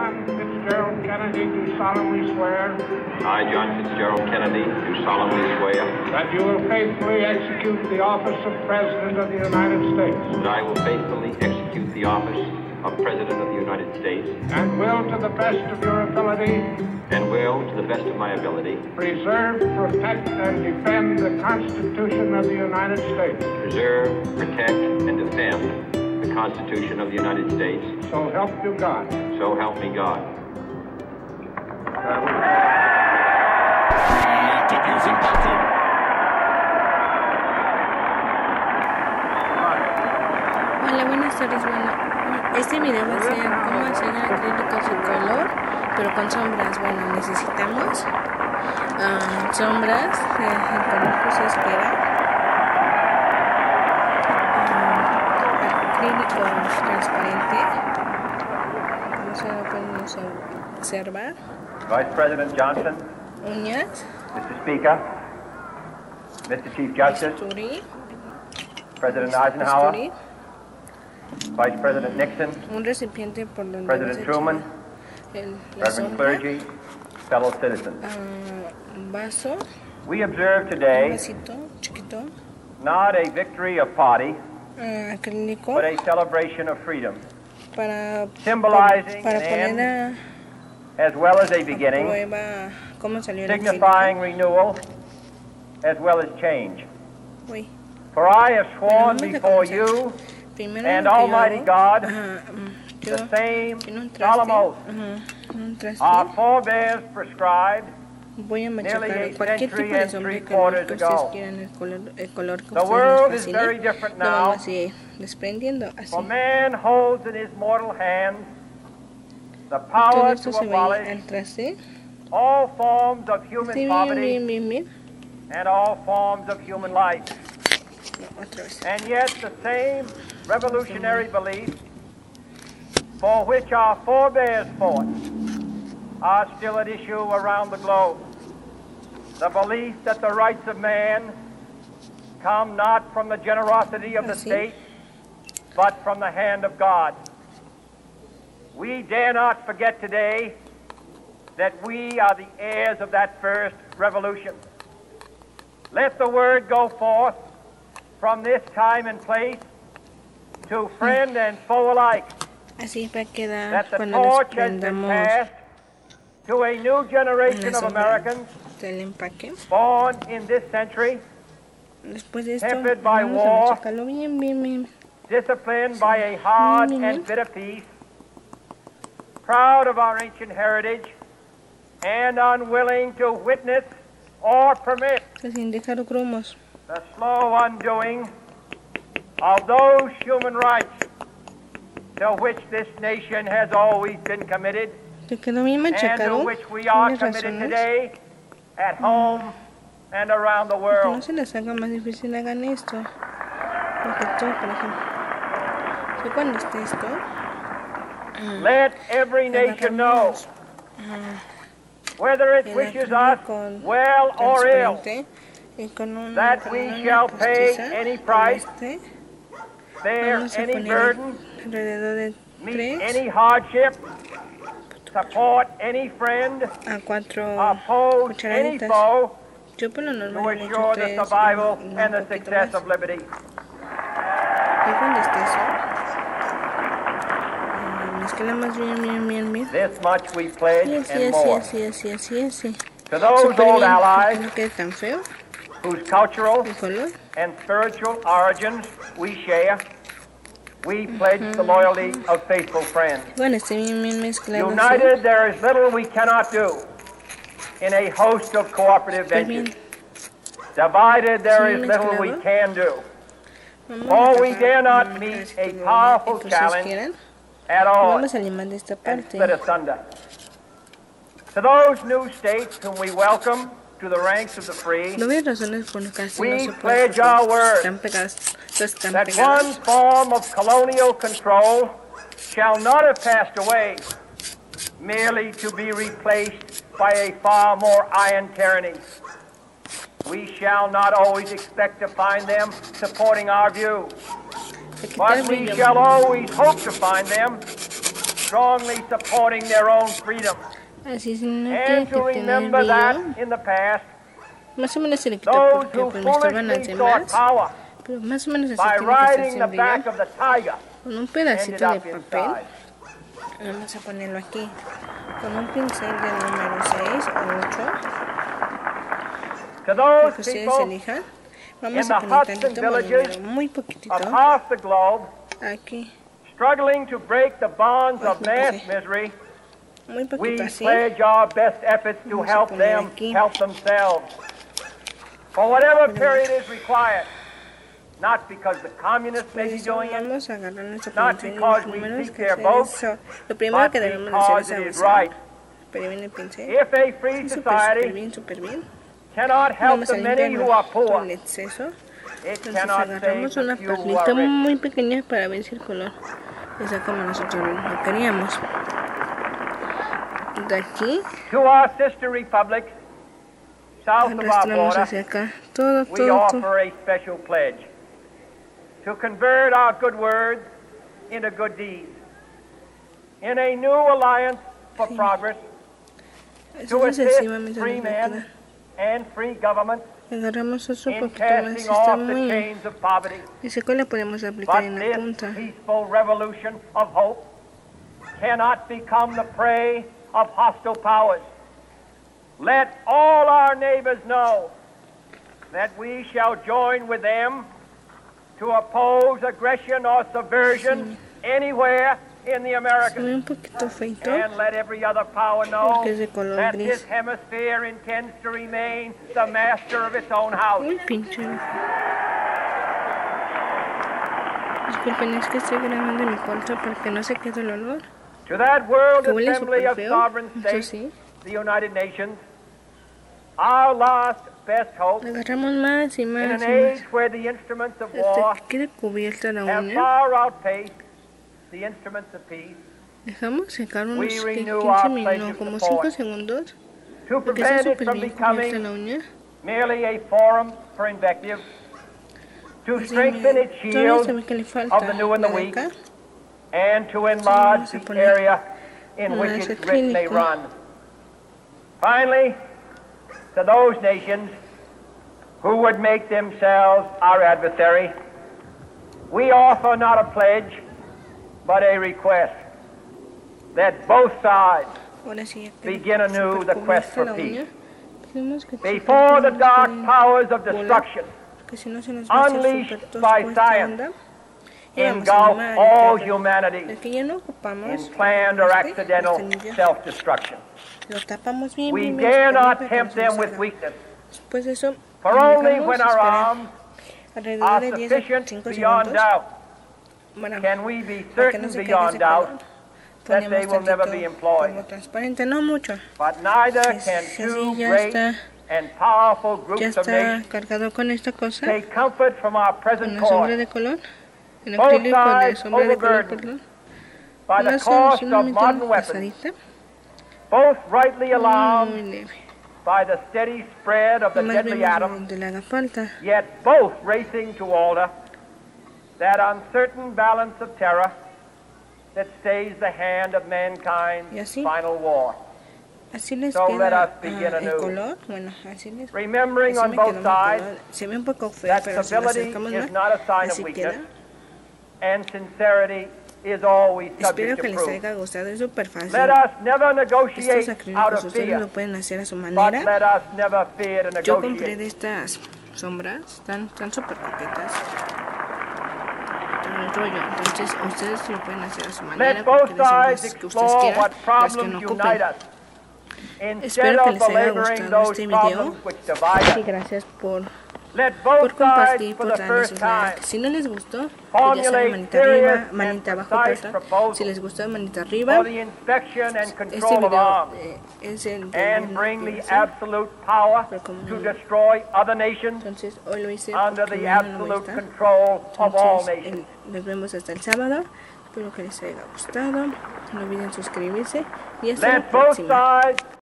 John Fitzgerald Kennedy, do solemnly swear. I, John Fitzgerald Kennedy, do solemnly swear. That you will faithfully execute the office of President of the United States. That I will faithfully execute the office of President of the United States. And will, to the best of your ability. And will, to the best of my ability. Preserve, protect, and defend the Constitution of the United States. Preserve, protect, and defend the Constitution of the United States. So help you God. So help me God. Hola, buenas tardes. Bueno, este video va a ser cómo hacer acrílicos de color, pero con sombras. Bueno, necesitamos sombras, el color que se espera, acrílico transparente, como se lo pueden observar, Vice President Johnson, uñas, Mr. Speaker, Mr. Chief Justice, bisturí, President Eisenhower, bisturí, Vice President Nixon, un recipiente por donde President Truman, la Reverend sombra, clergy, fellow citizens. un vaso, We observe un today vasito chiquito, not a victory of party, acrílico, but a celebration of freedom, para symbolizing para an poner end as well as a a beginning, prueba cómo salió el signifying acrílico. renewal as well as change. Uy, For I have bueno, sworn vamos a before comenzar. you Primero and lo que yo Almighty hago, God yo the same en un solemn traste, oath un traste, our forebears prescribed voy a nearly machacar a cualquier century tipo de and sombra que three-quarters ustedes ago. quieran, el color que The ustedes world les is very fascine, different lo now. vamos a ir desprendiendo así. For man holds in his mortal hands the Todo power esto to se va a ir abolish al traste. all forms of human Sí, bien, poverty bien, bien. and all forms of human life. No, otra vez. And yet the same revolutionary beliefs for which our forebears fought are still at issue around the globe. The belief that the rights of man come not from the generosity of the Así. state, but from the hand of God. We dare not forget today that we are the heirs of that first revolution. Let the word go forth from this time and place to friend and foe alike, Así va a quedar that the cuando torch has been desprendamos passed to a new generation la of sombra Americans del empaque. born in this century, Después de esto, Tempered by vamos a war, machacarlo bien, bien, bien. disciplined by a hard and bitter peace, proud of our ancient heritage, and unwilling to witness or permit Sin dejar grumos. the slow undoing of those human rights to which this nation has always been committed, Te quedó bien and to machacado. which we are Tienes committed razones. today at home and around the Que no world. se les haga más difícil, hagan esto. Porque tú, por ejemplo, yo cuando esté esto, Let every nation know, whether it el wishes us acrílico well or ill, transparente, y con that con we una shall pay postiza, any como price, este, bear vamos a any poner burden, alrededor de meet 3 any hardship, support any friend, a 4 oppose any cucharaditas. foe, Yo por lo to normal he hecho assure the 3 survival y un and the poquito success más. of liberty. Y cuando esté eso, mezclamos bien, bien, bien, bien. This much we pledge Y así, and así, more. así, así, así, así. To those Súper old bien, para que allies no quede tan feo whose cultural el color. and spiritual origins we share, we pledge the loyalty of faithful friends. Bueno, esté bien, bien mezclado así. United, there is little we cannot do in a host of cooperative Súper ventures. bien. Divided, there Sí, is little we mezclado. can do. Vamos Oh, a we tapar dare not con meet casi a todo powerful lo que ustedes challenge quieran. at Y all vamos a limar de esta and parte. split asunder. To those new states whom we welcome to the ranks of the free, No veo razones por las que casi We no se puede pledge our word están pegadas. Están that pegadas. one form of colonial control shall not have passed away, merely to be replaced by a far more iron tyranny. We shall not always expect to find them supporting our view, Se quita but el we brillo. shall always hope to find them strongly supporting their own freedom. Así si no And tienes to que tener remember that video, in the past, más o menos se le quitó those porque who pues me estaban foolishly las sought demás, power pero más o menos así by tiene que estar riding the sin back video, of the tiger con un ended pedacito de up papel. inside. Vamos a ponerlo aquí con un pincel de número 6 o 8, To que those ustedes people elijan. in Vamos the a poner huts tantito and villages número muy poquitito of half the globe, aquí, struggling to break the bonds of Pues, mass sí. misery, muy we poquito así. pledge our best efforts to Vamos a help poner them aquí. help themselves. For whatever period is required, not because the communists may Por be eso doing it, vamos a agarrar nuestro not pincel y because los we números seek que their hacer votes, eso. Lo primero but que debemos de hacer because es it is abusar. right. Pero viene el pincel. If a free Súper society súper bien. cannot help Vamos a the many limpiarlo who are con poor, el exceso. it Entonces cannot save agarramos the una few who perlita are rich. muy pequeña para ver si el color es como nosotros lo queríamos. De aquí To our sister republics, south of our arrastramos border, hacia acá. Todo, we todo, todo. offer a special pledge to convert our good words into good deeds. In a new alliance for progress, Eso to es assist excesivamente free rápido. men and free governments Agarramos eso un in poquito más. casting Está off the muy... chains of poverty. Ese color le podemos aplicar But en la this punta. peaceful revolution of hope cannot become the prey of hostile powers. Let all our neighbors know that we shall join with them to oppose aggression or subversion anywhere in the Se Americas. ve un poquito feito. And let every other power know Porque es de color that gris. this hemisphere intends to remain the master of its own house. Muy pinche. Disculpen, es que estoy grabando mi cuarto porque no se queda el olor. To that World Que huele Assembly súper of feo. Sovereign Eso States, sí. the United Nations, our last best hope Agarramos más y in más an y age más. where the instruments of war Hasta que quede cubierta la have uña. far outpaced the instruments of peace. Dejamos secar unos We renew 15 our minutos, pledge of como support 5 segundos. To Porque está prevent it súper from bien cubierta la becoming uña. merely a forum for invective, to Así strengthen its todavía shield se ve que le of falta the new and the la de weak, acá. and to enlarge vamos a the poner area in which más its writ may acrílico. run. Finally, to those nations who would make themselves our adversary, we offer not a pledge, but a request that both sides Ahora sí ya quedó begin anew súper the quest cubierta for la peace. uña. Tenemos que Before the checar dark que no powers of bola, destruction porque si no se nos va a hacer unleashed súper by tosco esta science onda. Y vamos a engulf animar all el humanity que ya no ocupamos, in planned or este accidental anillo. self-destruction. Lo tapamos bien, We bien, dare súper not bien para que tempt no se them nos with haga. weakness, Después de eso, for lo only dejamos when our esperar arms alrededor are de 10 a sufficient 5 beyond segundos. doubt Bueno, can we be para que no certain se quede beyond ese doubt color, that they ponemos will never be tantito employed. como transparente, no mucho. But neither Si can así two ya great está, and powerful ya groups of está nations cargado con esta cosa, take comfort from our con present la sombra course de color, el Both acrílico de sides sombra de color, overburdened perdón. by the Una cost of solamente modern weapons, pasadita, both rightly muy alarmed leve. by the steady spread of the Más deadly vemos atom, donde le haga falta. yet both racing to alter that uncertain balance of terror that stays the hand of mankind's Y así. final war. Así les So let queda us begin el anew. color, bueno, así les Remembering así on me both quedó mi sides color. Se ve un poco feo, that pero si lo civility acercamos is más, not a sign of así weakness, queda. and sincerity is always Espero subject que to les proof. haya gustado, es súper fácil. Let us never Estos negotiate out acrílicos of ustedes fear, lo pueden hacer a su but manera. let us never fear to Yo compré negotiate. de estas sombras, están súper coquetas. El rollo, entonces ustedes lo pueden hacer a su manera, Let porque both de sombras sides que ustedes explore quieran, what las que problems no unite ocupen. us, instead Espero que of les haya belaboring gustado those este video. problems which divide Y us. gracias por Let both compartir, sides, for por the darle first sus time, likes. Si no les gustó, pues ya saben, formulate manita arriba, serious manita and abajo, precise perdón. proposals Si les gustó, manita arriba. for the inspection and Este control of video arms, es el de and bring the limpieza. absolute power Pero como to no- destroy other nations Entonces hoy lo hice under porque the no lo absolute está. control of all Entonces nations. nos vemos hasta el sábado. Espero que les haya gustado. No olviden suscribirse y hasta la Let both próxima. sides